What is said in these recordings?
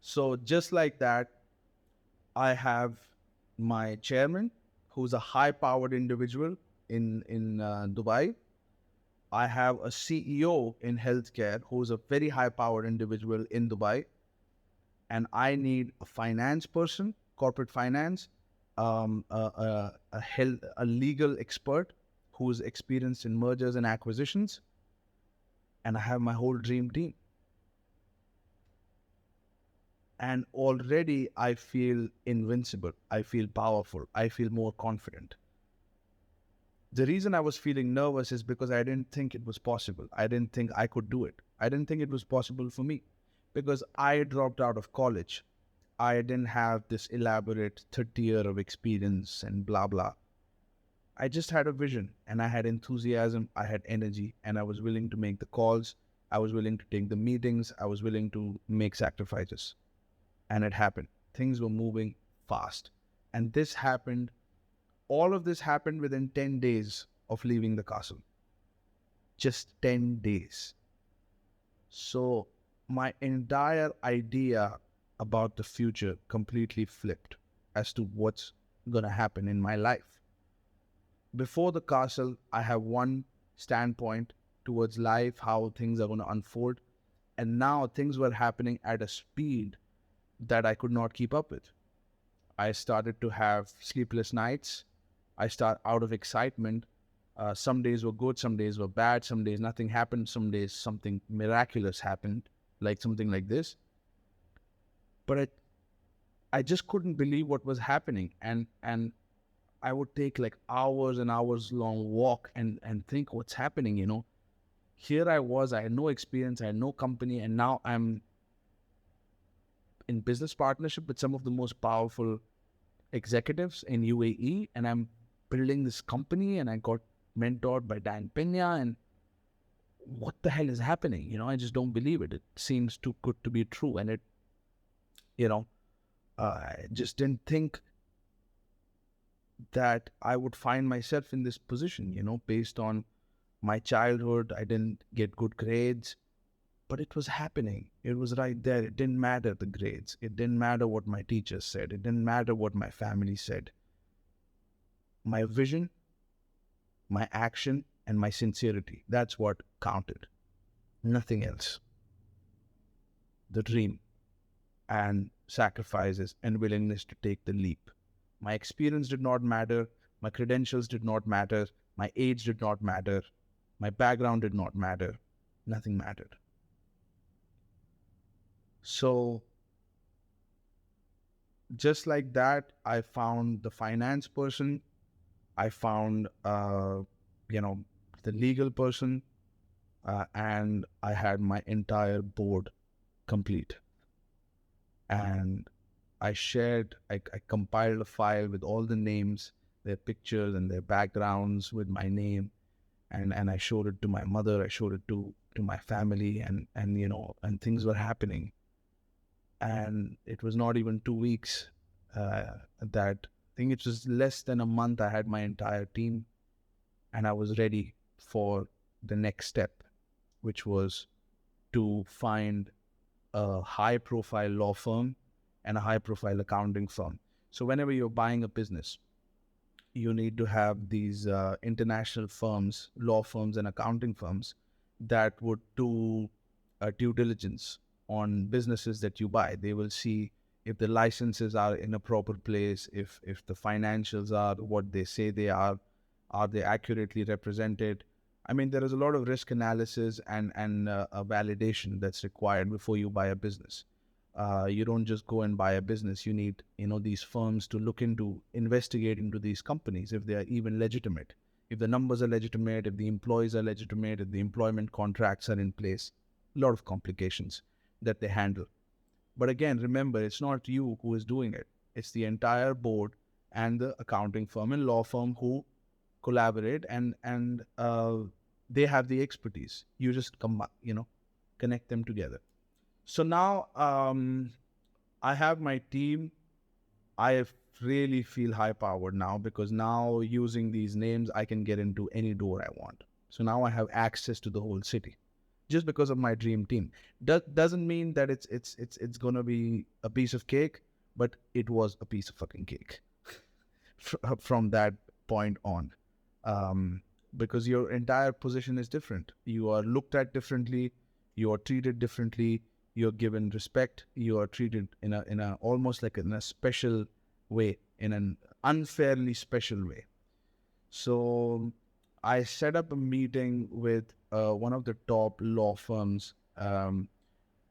So just like that, I have my chairman, who's a high-powered individual in Dubai. I have a CEO in healthcare who's a very high-powered individual in Dubai, and I need a finance person, corporate finance, a legal expert who's experienced in mergers and acquisitions, and I have my whole dream team. And already I feel invincible. I feel powerful. I feel more confident. The reason I was feeling nervous is because I didn't think it was possible. I didn't think I could do it. I didn't think it was possible for me because I dropped out of college. I didn't have this elaborate 30 year of experience and blah blah. I just had a vision and I had enthusiasm, I had energy, and I was willing to make the calls. I was willing to take the meetings. I was willing to make sacrifices. And it happened. Things were moving fast. And all of this happened within 10 days of leaving the castle. Just 10 days. So my entire idea about the future completely flipped as to what's going to happen in my life. Before the castle, I have one standpoint towards life, how things are going to unfold. And now things were happening at a speed that I could not keep up with. I started to have sleepless nights. I start out of excitement. Some days were good, some days were bad, some days nothing happened, some days something miraculous happened, like something like this. But I just couldn't believe what was happening. And I would take like hours and hours long walk and think what's happening, Here I was, I had no experience, I had no company, and now I'm in business partnership with some of the most powerful executives in UAE, and I'm building this company, and I got mentored by Pena, and what the hell is happening? I just don't believe it. It seems too good to be true, and you know, I just didn't think that I would find myself in this position, based on my childhood. I didn't get good grades, but it was happening. It was right there. It didn't matter the grades. It didn't matter what my teachers said. It didn't matter what my family said. My vision, my action, and my sincerity. That's what counted. Nothing else. The dream and sacrifices and willingness to take the leap. My experience did not matter. My credentials did not matter. My age did not matter. My background did not matter. Nothing mattered. So just like that, I found the finance person. I found, the legal person, and I had my entire board complete. And I compiled a file with all the names, their pictures and their backgrounds with my name. And I showed it to my mother. I showed it to my family, and things were happening. And it was not even 2 weeks that I think it was less than a month. I had my entire team, and I was ready for the next step, which was to find a high profile law firm and a high profile accounting firm. So whenever you're buying a business, you need to have these international firms, law firms and accounting firms that would do due diligence on businesses that you buy. They will see if the licenses are in a proper place, if the financials are what they say they are they accurately represented. I mean, there is a lot of risk analysis and a validation that's required before you buy a business. You don't just go and buy a business. You need, these firms to look into, investigate into these companies if they are even legitimate, if the numbers are legitimate, if the employees are legitimate, if the employment contracts are in place. A lot of complications that they handle. But again, remember, it's not you who is doing it. It's the entire board and the accounting firm and law firm who collaborate, and they have the expertise. You just connect them together. So now I have my team. I really feel high powered now because now using these names, I can get into any door I want. So now I have access to the whole city. just because of my dream team. Doesn't mean that it's gonna be a piece of cake, but it was a piece of fucking cake from that point on. Um, because your entire position is different. You are looked at differently, you are treated differently, you're given respect, you are treated in a almost like in a special way, in an unfairly special way. So I set up a meeting with one of the top law firms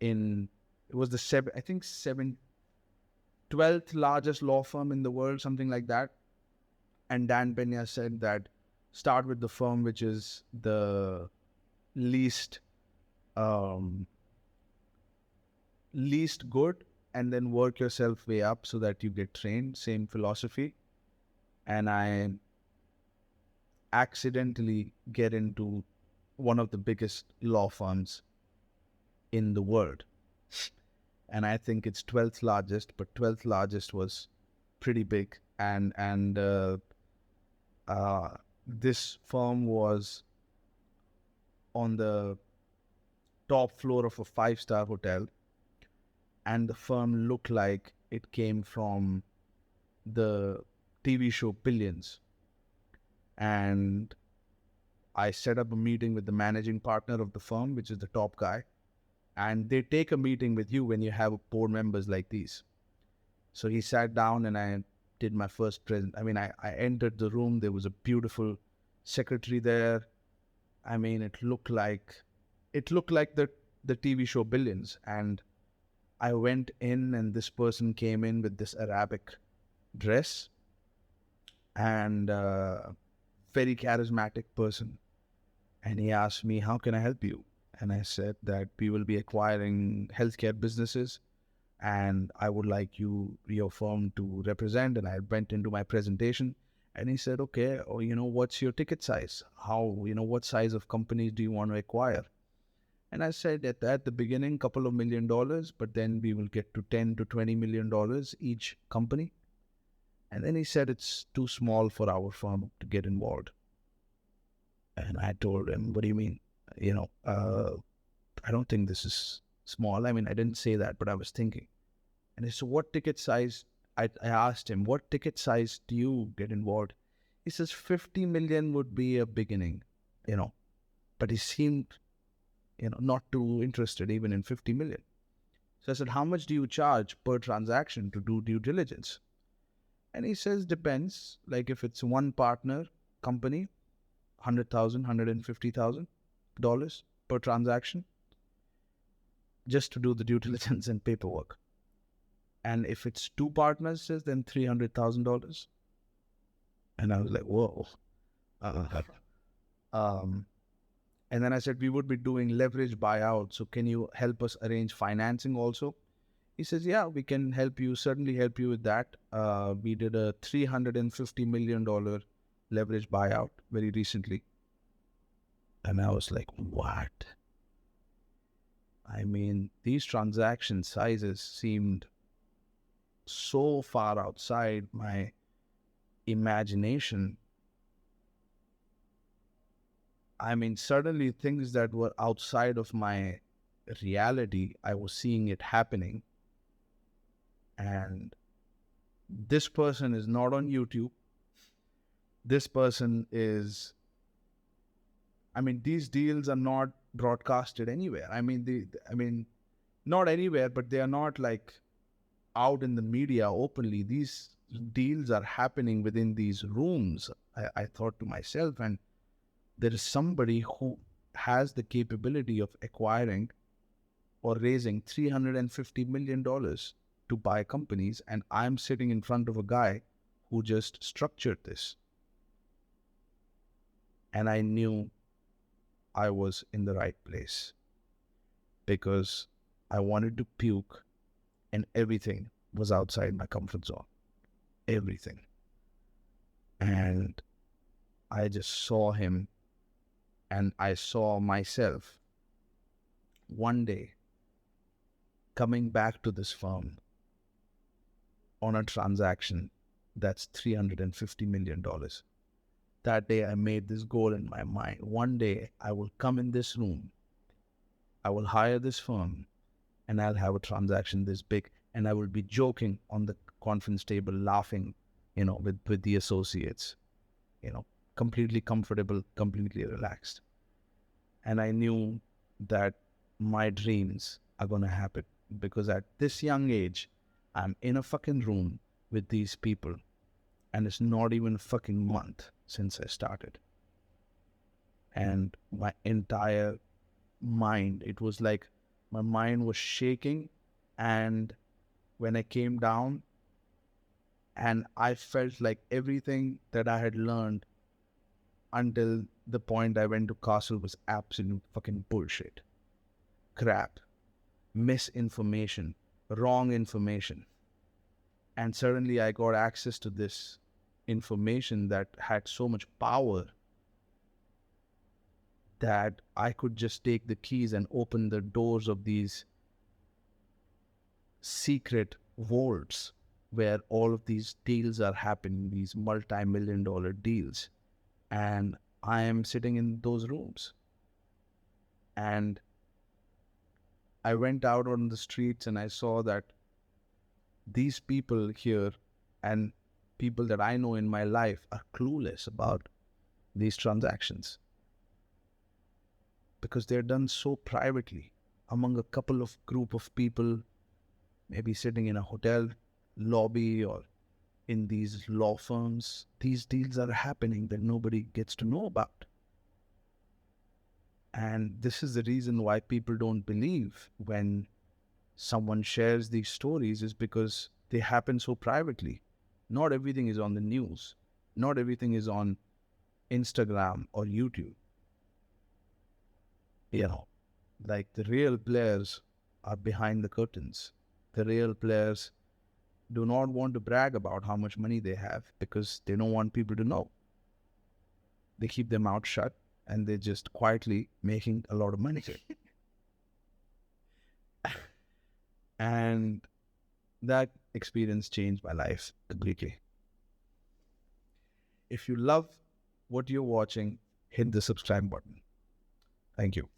in it was the I think 12th largest law firm in the world, something like that. And Dan Pena said that start with the firm which is the least um, least good, and then work yourself way up so that you get trained. Same philosophy. And I accidentally get into one of the biggest law firms in the world. And I think it's 12th largest, but 12th largest was pretty big. And this firm was on the top floor of a five-star hotel, and the firm looked like it came from the TV show Billions. And I set up a meeting with the managing partner of the firm, which is the top guy. And they take a meeting with you when you have board members like these. So he sat down and I did my first present. I mean, I entered the room. There was a beautiful secretary there. I mean, it looked like the TV show Billions. And I went in and this person came in with this Arabic dress and very charismatic person. And he asked me, how can I help you? And I said that we will be acquiring healthcare businesses and I would like your firm to represent. And I went into my presentation and he said, okay, what's your ticket size? What size of companies do you want to acquire? And I said at the beginning, couple of $1 million, but then we will get to 10 to $20 million each company. And then he said, it's too small for our firm to get involved. And I told him, what do you mean? I don't think this is small. I mean, I didn't say that, but I was thinking. And he said, what ticket size? I asked him, what ticket size do you get involved? He says, 50 million would be a beginning, but he seemed, not too interested even in 50 million. So I said, how much do you charge per transaction to do due diligence? And he says, depends. Like if it's one partner company, $100,000, $150,000 per transaction just to do the due diligence and paperwork. And if it's two partners, then $300,000. And I was like, whoa. And then I said, we would be doing leverage buyout. So can you help us arrange financing also? He says, yeah, we can certainly help you with that. We did a $350 million leverage buyout very recently. And I was like, what? I mean, these transaction sizes seemed so far outside my imagination. I mean, suddenly things that were outside of my reality, I was seeing it happening. And this person is not on YouTube. This person is, these deals are not broadcasted anywhere. Not anywhere, but they are not like out in the media openly. These deals are happening within these rooms. I thought to myself, and there is somebody who has the capability of acquiring or raising $350 million to buy companies, and I'm sitting in front of a guy who just structured this. And I knew I was in the right place because I wanted to puke and everything was outside my comfort zone. Everything. And I just saw him and I saw myself one day coming back to this firm on a transaction that's $350 million. That day I made this goal in my mind. One day I will come in this room I will hire this firm and I'll have a transaction this big, and I will be joking on the conference table, laughing, with the associates, completely comfortable, completely relaxed. And I knew that my dreams are going to happen because at this young age, I'm in a fucking room with these people, and it's not even a fucking month since I started. And my entire mind, it was like my mind was shaking. And when I came down, and I felt like everything that I had learned until the point I went to Castle was absolute fucking bullshit, crap, misinformation, wrong information. And suddenly I got access to this information that had so much power that I could just take the keys and open the doors of these secret vaults where all of these deals are happening, these multi-million dollar deals. And I am sitting in those rooms. And I went out on the streets and I saw that these people here and people that I know in my life are clueless about these transactions because they're done so privately among a couple of group of people, maybe sitting in a hotel lobby or in these law firms. These deals are happening that nobody gets to know about. And this is the reason why people don't believe when someone shares these stories, is because they happen so privately. Not everything is on the news. Not everything is on Instagram or YouTube. Like the real players are behind the curtains. The real players do not want to brag about how much money they have because they don't want people to know. They keep their mouth shut and they're just quietly making a lot of money. And that experience changed my life completely. If you love what you're watching, hit the subscribe button. Thank you.